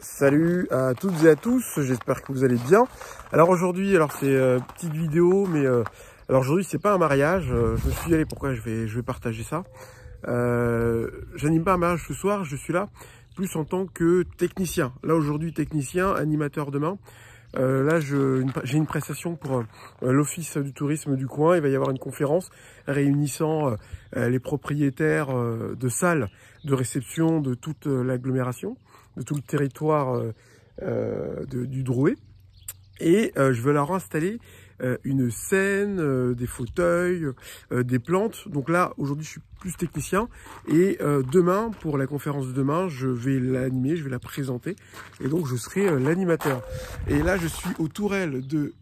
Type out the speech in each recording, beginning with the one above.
Salut à toutes et à tous, j'espère que vous allez bien. Alors aujourd'hui, c'est petite vidéo, mais alors aujourd'hui c'est pas un mariage. Je me suis dit allez, pourquoi je vais partager ça. J'anime pas un mariage ce soir, je suis là plus en tant que technicien. Là aujourd'hui technicien, animateur demain. Là j'ai une prestation pour l'office du tourisme du coin. Il va y avoir une conférence réunissant les propriétaires de salles de réception de toute l'agglomération, de tout le territoire du Drouet. Et je vais leur installer une scène, des fauteuils, des plantes. Donc là, aujourd'hui, je suis plus technicien. Et demain, pour la conférence de demain, je vais l'animer, je vais la présenter. Et donc, je serai l'animateur. Et là, je suis aux tourelles de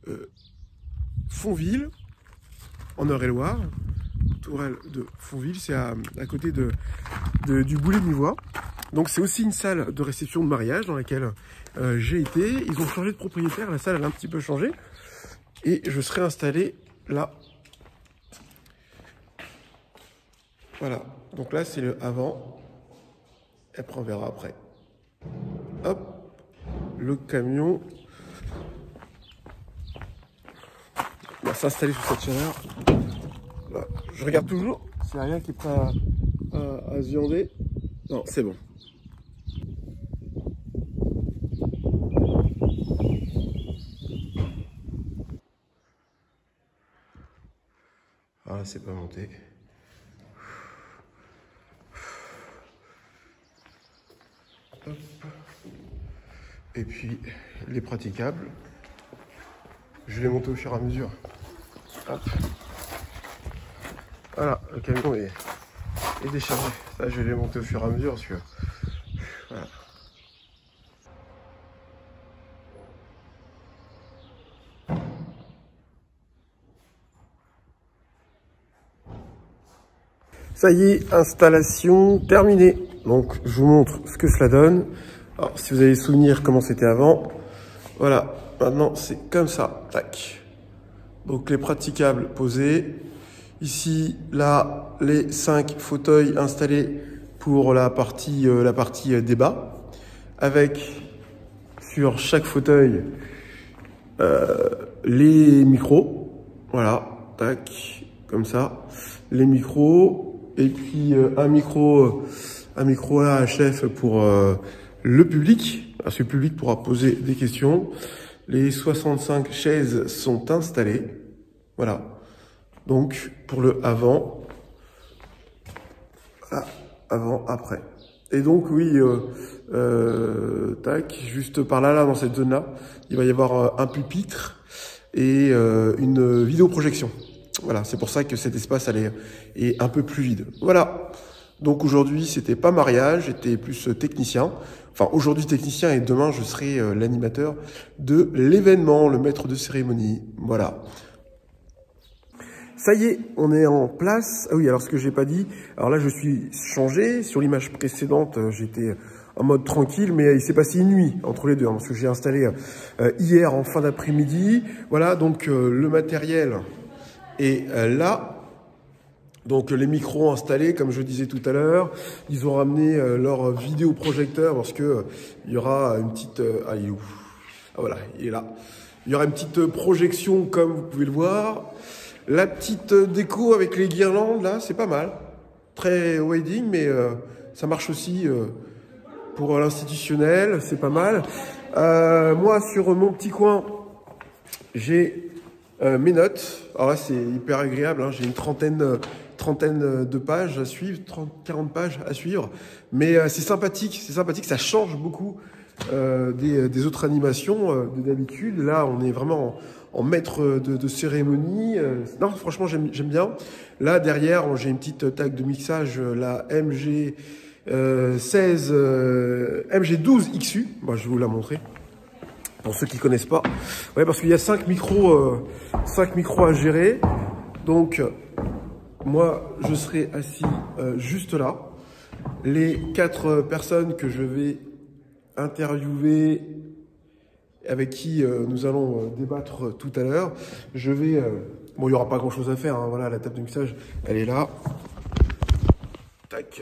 Fontville, en Eure-et-Loire. Tourelle de Fontville, c'est à côté du Boulet-Nivois. Donc c'est aussi une salle de réception de mariage dans laquelle j'ai été. Ils ont changé de propriétaire, la salle elle a un petit peu changé. Et je serai installé là. Voilà, donc là c'est le avant. Et après on verra après. Hop, le camion va s'installer sous cette chaleur. Là, je regarde toujours, s'il n'y a rien qui est prêt à se viander. Non, c'est bon. Ah, c'est pas monté. Hop. Et puis, les praticables, je vais les monter au fur et à mesure. Hop. Voilà, le camion est déchargé. Ça, je vais les monter au fur et à mesure parce que... Voilà. Ça y est, installation terminée. Donc, je vous montre ce que cela donne. Alors, si vous avez souvenir comment c'était avant. Voilà, maintenant, c'est comme ça. Tac. Donc, les praticables posés. Ici, là, les 5 fauteuils installés pour la partie débat. Avec, sur chaque fauteuil, les micros. Voilà, tac, comme ça. Les micros. Et puis un micro là, chef pour le public. Parce que le public pourra poser des questions. Les 65 chaises sont installées. Voilà. Donc pour le avant. Voilà, avant, après. Et donc oui, tac, juste par là, dans cette zone-là, il va y avoir un pupitre et une vidéoprojection. Voilà, c'est pour ça que cet espace est un peu plus vide. Voilà. Donc aujourd'hui, c'était pas mariage, j'étais plus technicien. Enfin, aujourd'hui technicien et demain, je serai l'animateur de l'événement, le maître de cérémonie. Voilà. Ça y est, on est en place. Ah oui, alors ce que j'ai pas dit, alors là, je suis changé. Sur l'image précédente, j'étais en mode tranquille, mais il s'est passé une nuit entre les deux, hein, parce que j'ai installé hier en fin d'après-midi. Voilà, donc le matériel... Et là, donc les micros installés, comme je disais tout à l'heure, ils ont ramené leur vidéoprojecteur parce que il y aura une petite... ah, il est où? Ah voilà, il est là. Il y aura une petite projection, comme vous pouvez le voir. La petite déco avec les guirlandes, là, c'est pas mal. Très wedding, mais ça marche aussi pour l'institutionnel, c'est pas mal. Moi, sur mon petit coin, j'ai... mes notes, alors là c'est hyper agréable, hein. J'ai une trentaine de pages à suivre, 40 pages à suivre, mais c'est sympathique, ça change beaucoup des autres animations de d'habitude. Là on est vraiment en maître de cérémonie, non franchement j'aime bien. Là derrière j'ai une petite tag de mixage, la MG 16, MG12 XU, bon, je vais vous la montrer. Pour ceux qui connaissent pas, ouais, parce qu'il y a 5 micros à gérer. Donc, moi, je serai assis juste là. Les 4 personnes que je vais interviewer, avec qui nous allons débattre tout à l'heure, je vais... bon, il n'y aura pas grand-chose à faire, hein, voilà, la table de mixage, elle est là. Tac.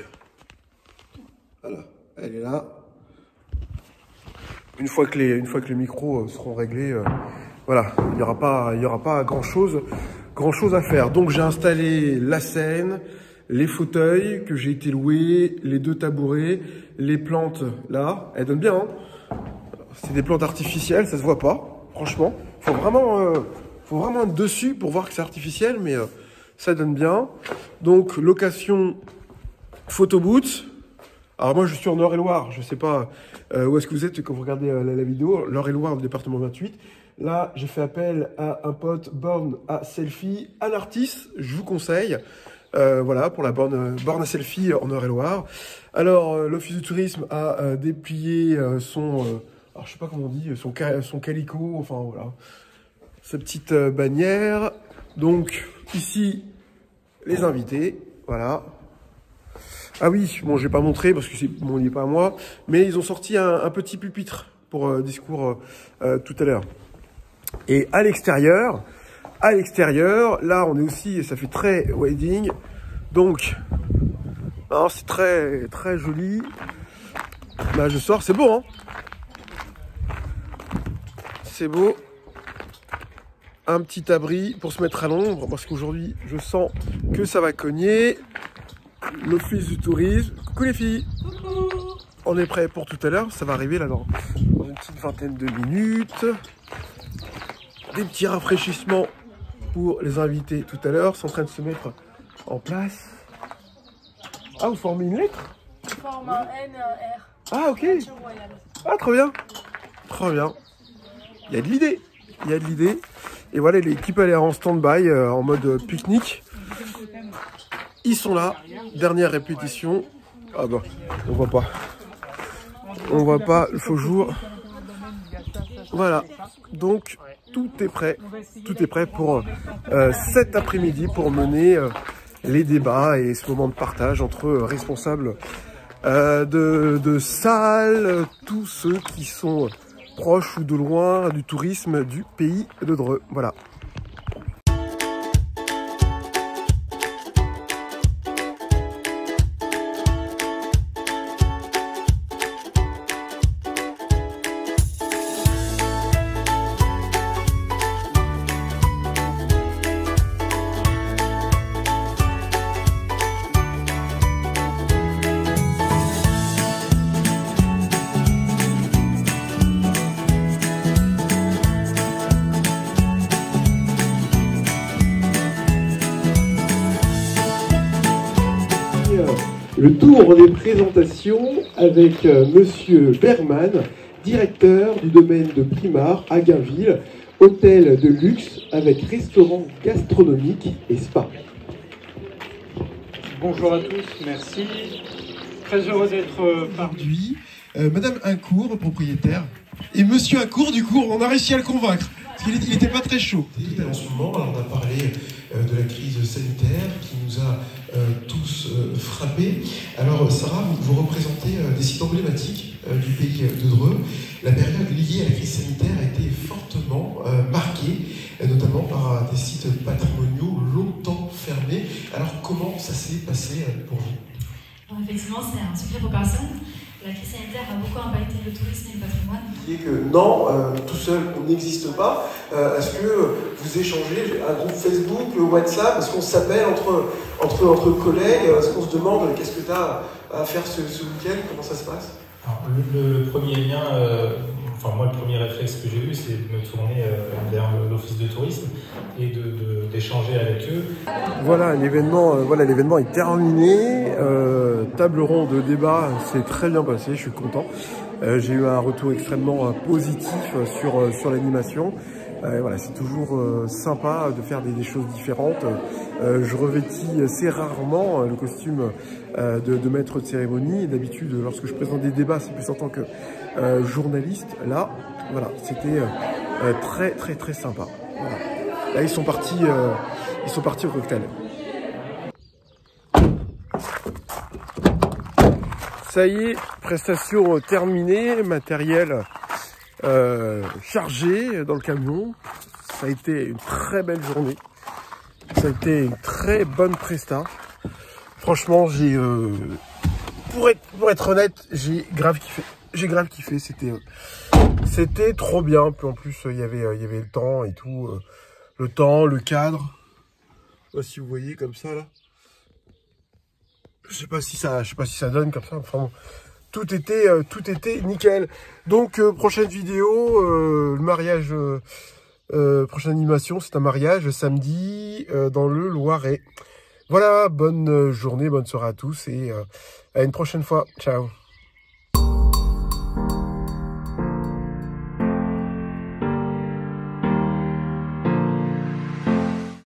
Voilà, elle est là. une fois que les micros seront réglés, voilà, il n'y aura pas grand chose à faire. Donc j'ai installé la scène, les fauteuils que j'ai été louer, les 2 tabourets, les plantes là, elles donnent bien, hein. C'est des plantes artificielles, ça se voit pas, franchement. Faut vraiment être dessus pour voir que c'est artificiel, mais ça donne bien. Donc location photobooth. Alors moi je suis en Eure-et-Loire, je sais pas où est-ce que vous êtes quand vous regardez la vidéo, l'Eure-et-Loire, le département 28. Là j'ai fait appel à un pote borne à selfie, à l'artiste, je vous conseille. Voilà, pour la borne à selfie en Eure-et-Loire. Alors, l'Office du tourisme a déplié son, alors je sais pas comment on dit, son calico, enfin voilà, sa petite bannière. Donc, ici, les invités, voilà. Ah oui, bon, je vais pas montrer parce que c'est mon lié pas à moi, mais ils ont sorti un petit pupitre pour discours tout à l'heure. Et à l'extérieur, là, on est aussi, ça fait très wedding. Donc, c'est très, très joli. Là, je sors, c'est beau, hein. C'est beau. Un petit abri pour se mettre à l'ombre, parce qu'aujourd'hui, je sens que ça va cogner. L'Office du tourisme. Coucou les filles. Coucou. On est prêt pour tout à l'heure. Ça va arriver là dans une petite vingtaine de minutes. Des petits rafraîchissements pour les invités tout à l'heure. Sont en train de se mettre en place. Ah, vous formez une lettre? Je forme un N et un R. Ah, ok. Royale. Ah, trop bien. Trop bien. Il y a de l'idée. Il y a de l'idée. Et voilà, l'équipe elle est en stand-by, en mode pique-nique. Ils sont là. Dernière répétition. Ah bah, on voit pas. On voit pas le faux jour. Voilà. Donc, tout est prêt. Tout est prêt pour cet après-midi pour mener les débats et ce moment de partage entre responsables de salles, tous ceux qui sont proches ou de loin du tourisme du pays de Dreux. Voilà. Le tour des présentations avec Monsieur Bergman, directeur du domaine de Primar à Gainville, hôtel de luxe avec restaurant gastronomique et spa. Bonjour à tous, merci. Très heureux d'être parmi. Madame Incourt, propriétaire, et Monsieur Incourt, du coup, on a réussi à le convaincre, parce qu'il n'était pas très chaud. En ce moment, on a parlé de la crise sanitaire qui nous a tous frappés. Alors, Sarah, vous représentez des sites emblématiques du pays de Dreux. La période liée à la crise sanitaire a été fortement marquée, notamment par des sites patrimoniaux longtemps fermés. Alors, comment ça s'est passé pour vous? Alors, effectivement, c'est un secret pour personne. La crise sanitaire a beaucoup impacté le tourisme et le patrimoine. Et que non, tout seul, on n'existe pas. Est-ce que vous échangez un groupe Facebook, WhatsApp? Est-ce qu'on s'appelle entre collègues? Est-ce qu'on se demande qu'est-ce que tu as à faire ce week-end? Comment ça se passe? Alors, le premier lien, enfin moi le premier réflexe que j'ai eu, c'est de me tourner vers l'office de tourisme et d'échanger avec eux. Voilà, l'événement est terminé. Table ronde de débat, c'est très bien passé, je suis content. J'ai eu un retour extrêmement positif sur l'animation. Voilà, c'est toujours sympa de faire des choses différentes. Je revêtis assez rarement le costume de maître de cérémonie. D'habitude, lorsque je présente des débats, c'est plus en tant que journaliste. Là, voilà, c'était très très très sympa. Voilà. Là, ils sont partis au cocktail. Ça y est, prestation terminée, matériel chargé dans le camion. Ça a été une très belle journée. Ça a été une très bonne presta. Franchement, pour être honnête, j'ai grave kiffé. j'ai grave kiffé, c'était trop bien. Puis en plus, il y avait le temps et tout. Le temps, le cadre. Je sais pas si vous voyez comme ça, là. Je sais pas si ça donne comme ça. Enfin bon, tout était nickel. Donc, prochaine vidéo, le mariage... prochaine animation, c'est un mariage samedi dans le Loiret. Voilà, bonne journée, bonne soirée à tous et à une prochaine fois. Ciao.